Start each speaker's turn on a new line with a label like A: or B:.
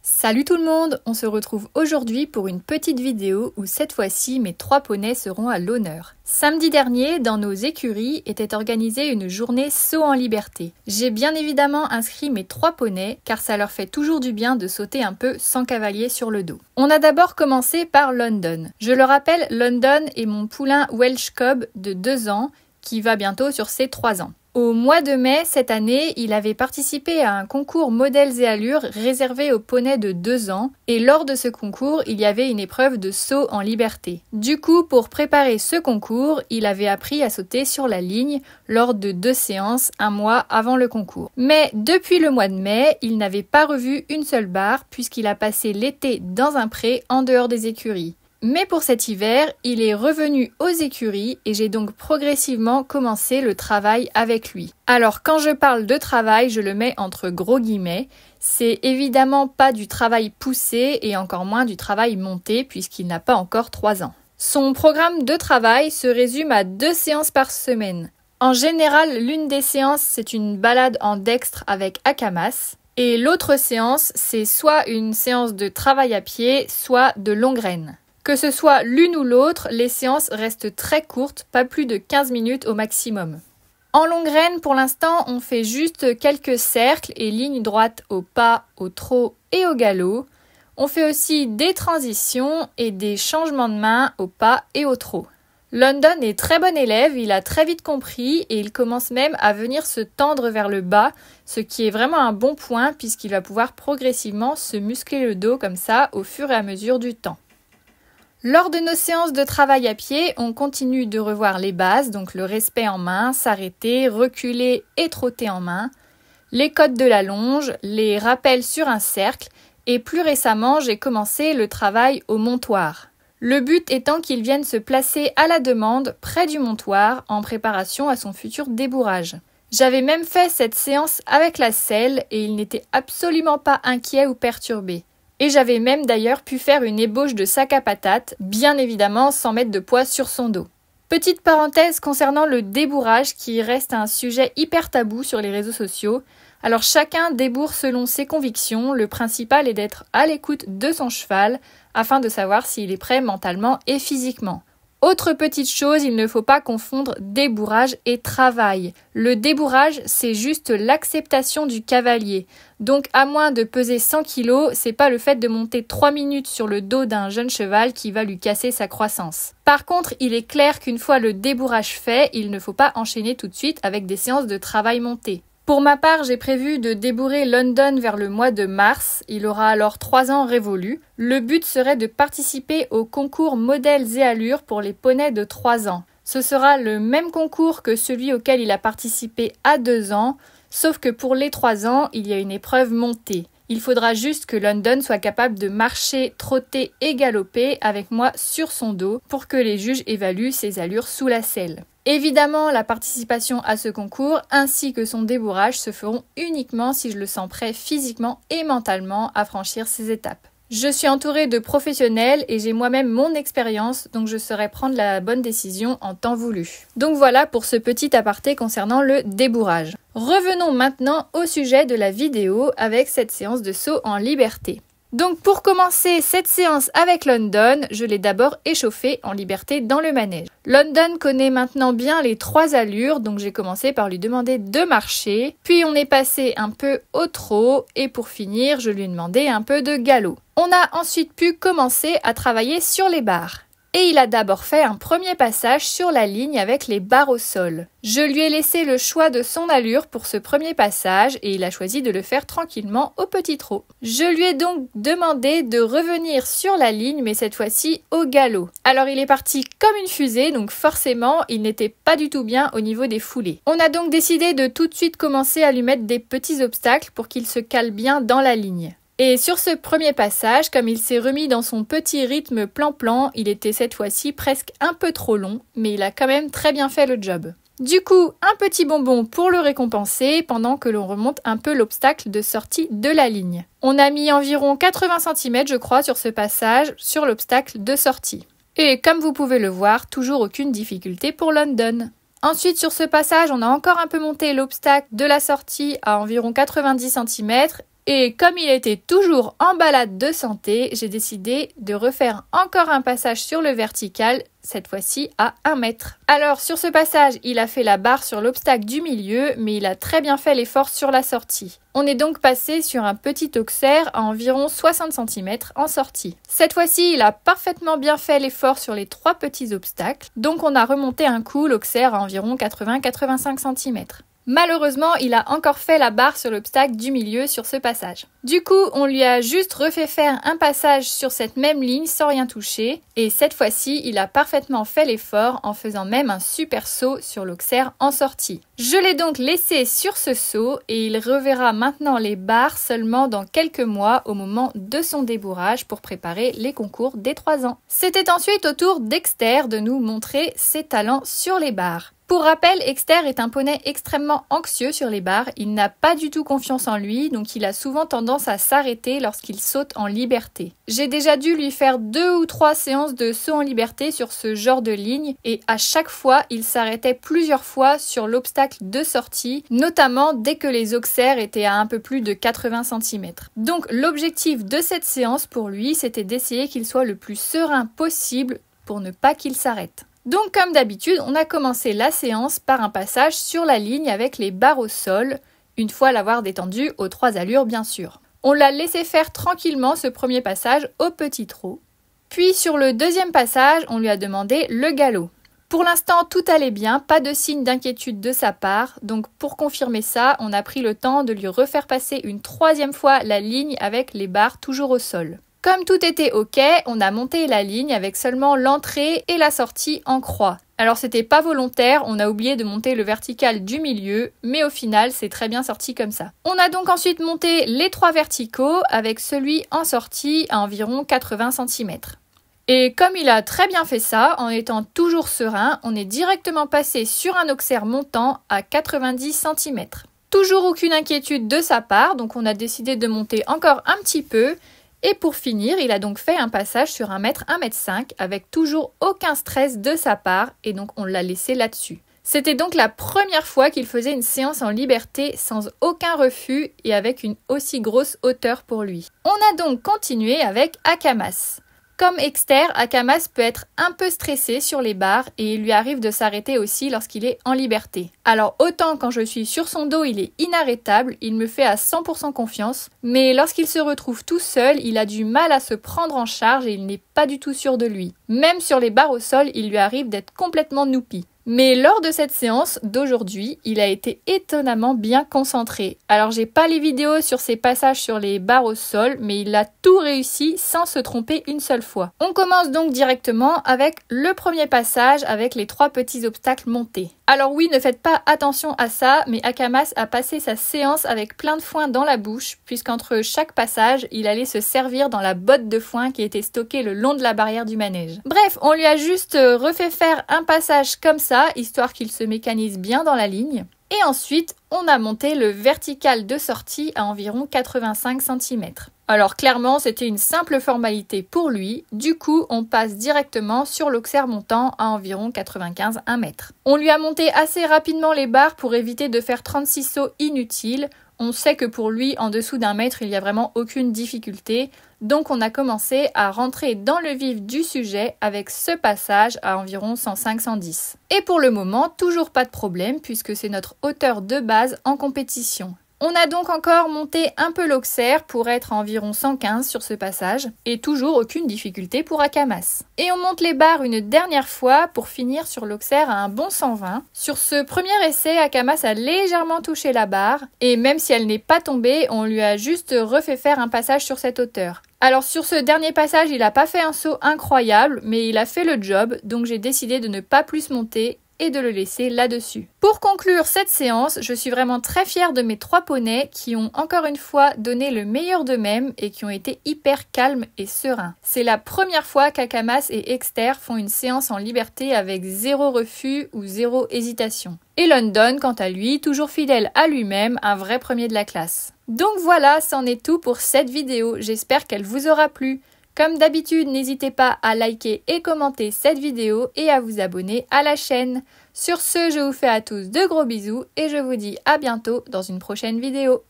A: Salut tout le monde, on se retrouve aujourd'hui pour une petite vidéo où cette fois-ci mes 3 poneys seront à l'honneur. Samedi dernier, dans nos écuries, était organisée une journée saut en liberté. J'ai bien évidemment inscrit mes 3 poneys car ça leur fait toujours du bien de sauter un peu sans cavalier sur le dos. On a d'abord commencé par London. Je le rappelle, London est mon poulain Welsh Cob de 2 ans qui va bientôt sur ses 3 ans. Au mois de mai cette année, il avait participé à un concours modèles et allures réservé aux poneys de 2 ans et lors de ce concours, il y avait une épreuve de saut en liberté. Du coup, pour préparer ce concours, il avait appris à sauter sur la ligne lors de 2 séances un mois avant le concours. Mais depuis le mois de mai, il n'avait pas revu une seule barre puisqu'il a passé l'été dans un pré en dehors des écuries. Mais pour cet hiver, il est revenu aux écuries et j'ai donc progressivement commencé le travail avec lui. Alors quand je parle de travail, je le mets entre gros guillemets. C'est évidemment pas du travail poussé et encore moins du travail monté puisqu'il n'a pas encore 3 ans. Son programme de travail se résume à 2 séances par semaine. En général, l'une des séances, c'est une balade en dextre avec Akamas. Et l'autre séance, c'est soit une séance de travail à pied, soit de longue reine. Que ce soit l'une ou l'autre, les séances restent très courtes, pas plus de 15 minutes au maximum. En longue reine, pour l'instant, on fait juste quelques cercles et lignes droites au pas, au trot et au galop. On fait aussi des transitions et des changements de main au pas et au trot. London est très bon élève, il a très vite compris et il commence même à venir se tendre vers le bas, ce qui est vraiment un bon point puisqu'il va pouvoir progressivement se muscler le dos comme ça au fur et à mesure du temps. Lors de nos séances de travail à pied, on continue de revoir les bases, donc le respect en main, s'arrêter, reculer et trotter en main, les codes de la longe, les rappels sur un cercle et plus récemment, j'ai commencé le travail au montoir. Le but étant qu'il vienne se placer à la demande près du montoir en préparation à son futur débourrage. J'avais même fait cette séance avec la selle et il n'était absolument pas inquiet ou perturbé. Et j'avais même d'ailleurs pu faire une ébauche de sac à patates, bien évidemment sans mettre de poids sur son dos. Petite parenthèse concernant le débourrage qui reste un sujet hyper tabou sur les réseaux sociaux. Alors chacun débourre selon ses convictions, le principal est d'être à l'écoute de son cheval afin de savoir s'il est prêt mentalement et physiquement. Autre petite chose, il ne faut pas confondre débourrage et travail. Le débourrage, c'est juste l'acceptation du cavalier. Donc à moins de peser 100 kg, c'est pas le fait de monter 3 minutes sur le dos d'un jeune cheval qui va lui casser sa croissance. Par contre, il est clair qu'une fois le débourrage fait, il ne faut pas enchaîner tout de suite avec des séances de travail monté. Pour ma part, j'ai prévu de débourrer London vers le mois de mars. Il aura alors 3 ans révolus. Le but serait de participer au concours modèles et allures pour les poneys de 3 ans. Ce sera le même concours que celui auquel il a participé à 2 ans, sauf que pour les 3 ans, il y a une épreuve montée. Il faudra juste que London soit capable de marcher, trotter et galoper avec moi sur son dos pour que les juges évaluent ses allures sous la selle. Évidemment, la participation à ce concours ainsi que son débourrage se feront uniquement si je le sens prêt physiquement et mentalement à franchir ces étapes. Je suis entourée de professionnels et j'ai moi-même mon expérience, donc je saurai prendre la bonne décision en temps voulu. Donc voilà pour ce petit aparté concernant le débourrage. Revenons maintenant au sujet de la vidéo avec cette séance de saut en liberté. Donc pour commencer cette séance avec London, je l'ai d'abord échauffé en liberté dans le manège. London connaît maintenant bien les 3 allures, donc j'ai commencé par lui demander de marcher, puis on est passé un peu au trot, et pour finir, je lui ai demandé un peu de galop. On a ensuite pu commencer à travailler sur les barres. Et il a d'abord fait un premier passage sur la ligne avec les barres au sol. Je lui ai laissé le choix de son allure pour ce premier passage et il a choisi de le faire tranquillement au petit trot. Je lui ai donc demandé de revenir sur la ligne mais cette fois-ci au galop. Alors il est parti comme une fusée donc forcément il n'était pas du tout bien au niveau des foulées. On a donc décidé de tout de suite commencer à lui mettre des petits obstacles pour qu'il se cale bien dans la ligne. Et sur ce premier passage, comme il s'est remis dans son petit rythme plan-plan, il était cette fois-ci presque un peu trop long, mais il a quand même très bien fait le job. Du coup, un petit bonbon pour le récompenser pendant que l'on remonte un peu l'obstacle de sortie de la ligne. On a mis environ 80 cm je crois sur ce passage, sur l'obstacle de sortie. Et comme vous pouvez le voir, toujours aucune difficulté pour London. Ensuite, sur ce passage, on a encore un peu monté l'obstacle de la sortie à environ 90 cm Et comme il était toujours en balade de santé, j'ai décidé de refaire encore un passage sur le vertical, cette fois-ci à 1 mètre. Alors sur ce passage, il a fait la barre sur l'obstacle du milieu, mais il a très bien fait l'effort sur la sortie. On est donc passé sur un petit auxerre à environ 60 cm en sortie. Cette fois-ci, il a parfaitement bien fait l'effort sur les 3 petits obstacles, donc on a remonté un coup l'auxerre à environ 80-85 cm. Malheureusement, il a encore fait la barre sur l'obstacle du milieu sur ce passage. Du coup, on lui a juste refait faire un passage sur cette même ligne sans rien toucher. Et cette fois-ci, il a parfaitement fait l'effort en faisant même un super saut sur l'auxerre en sortie. Je l'ai donc laissé sur ce saut et il reverra maintenant les barres seulement dans quelques mois au moment de son débourrage pour préparer les concours des 3 ans. C'était ensuite au tour d'Exter de nous montrer ses talents sur les barres. Pour rappel, Exter est un poney extrêmement anxieux sur les barres, il n'a pas du tout confiance en lui, donc il a souvent tendance à s'arrêter lorsqu'il saute en liberté. J'ai déjà dû lui faire 2 ou 3 séances de saut en liberté sur ce genre de ligne, et à chaque fois, il s'arrêtait plusieurs fois sur l'obstacle de sortie, notamment dès que les auxerres étaient à un peu plus de 80 cm. Donc l'objectif de cette séance pour lui, c'était d'essayer qu'il soit le plus serein possible pour ne pas qu'il s'arrête. Donc comme d'habitude, on a commencé la séance par un passage sur la ligne avec les barres au sol, une fois l'avoir détendu aux 3 allures bien sûr. On l'a laissé faire tranquillement ce premier passage au petit trot. Puis sur le deuxième passage, on lui a demandé le galop. Pour l'instant, tout allait bien, pas de signe d'inquiétude de sa part, donc pour confirmer ça, on a pris le temps de lui refaire passer une 3e fois la ligne avec les barres toujours au sol. Comme tout était ok, on a monté la ligne avec seulement l'entrée et la sortie en croix. Alors c'était pas volontaire, on a oublié de monter le vertical du milieu, mais au final c'est très bien sorti comme ça. On a donc ensuite monté les 3 verticaux avec celui en sortie à environ 80 cm. Et comme il a très bien fait ça, en étant toujours serein, on est directement passé sur un auxerre montant à 90 cm. Toujours aucune inquiétude de sa part, donc on a décidé de monter encore un petit peu. Et pour finir, il a donc fait un passage sur 1 mètre, 1 mètre 5 avec toujours aucun stress de sa part et donc on l'a laissé là-dessus. C'était donc la première fois qu'il faisait une séance en liberté sans aucun refus et avec une aussi grosse hauteur pour lui. On a donc continué avec Akamas. Comme Exter, Akamas peut être un peu stressé sur les barres et il lui arrive de s'arrêter aussi lorsqu'il est en liberté. Alors autant quand je suis sur son dos, il est inarrêtable, il me fait à 100% confiance, mais lorsqu'il se retrouve tout seul, il a du mal à se prendre en charge et il n'est pas du tout sûr de lui. Même sur les barres au sol, il lui arrive d'être complètement noupi. Mais lors de cette séance d'aujourd'hui, il a été étonnamment bien concentré. Alors j'ai pas les vidéos sur ses passages sur les barres au sol, mais il a tout réussi sans se tromper une seule fois. On commence donc directement avec le premier passage avec les 3 petits obstacles montés. Alors oui, ne faites pas attention à ça, mais Akamas a passé sa séance avec plein de foin dans la bouche, puisqu'entre chaque passage, il allait se servir dans la botte de foin qui était stockée le long de la barrière du manège. Bref, on lui a juste refait faire un passage comme ça, histoire qu'il se mécanise bien dans la ligne. Et ensuite, on a monté le vertical de sortie à environ 85 cm. Alors clairement, c'était une simple formalité pour lui. Du coup, on passe directement sur l'auxerre montant à environ 95-1 mètre. On lui a monté assez rapidement les barres pour éviter de faire 36 sauts inutiles. On sait que pour lui, en dessous d'1 mètre, il n'y a vraiment aucune difficulté. Donc on a commencé à rentrer dans le vif du sujet avec ce passage à environ 105-110. Et pour le moment, toujours pas de problème puisque c'est notre hauteur de base en compétition. On a donc encore monté un peu l'auxerre pour être à environ 115 sur ce passage et toujours aucune difficulté pour Akamas. Et on monte les barres une dernière fois pour finir sur l'auxerre à un bon 120. Sur ce premier essai, Akamas a légèrement touché la barre et même si elle n'est pas tombée, on lui a juste refait faire un passage sur cette hauteur. Alors sur ce dernier passage, il n'a pas fait un saut incroyable, mais il a fait le job, donc j'ai décidé de ne pas plus monter et de le laisser là-dessus. Pour conclure cette séance, je suis vraiment très fière de mes 3 poneys qui ont encore une fois donné le meilleur d'eux-mêmes et qui ont été hyper calmes et sereins. C'est la première fois qu'Akamas et Exter font une séance en liberté avec 0 refus ou 0 hésitation. Et London, quant à lui, toujours fidèle à lui-même, un vrai premier de la classe. Donc voilà, c'en est tout pour cette vidéo. J'espère qu'elle vous aura plu. Comme d'habitude, n'hésitez pas à liker et commenter cette vidéo et à vous abonner à la chaîne. Sur ce, je vous fais à tous de gros bisous et je vous dis à bientôt dans une prochaine vidéo.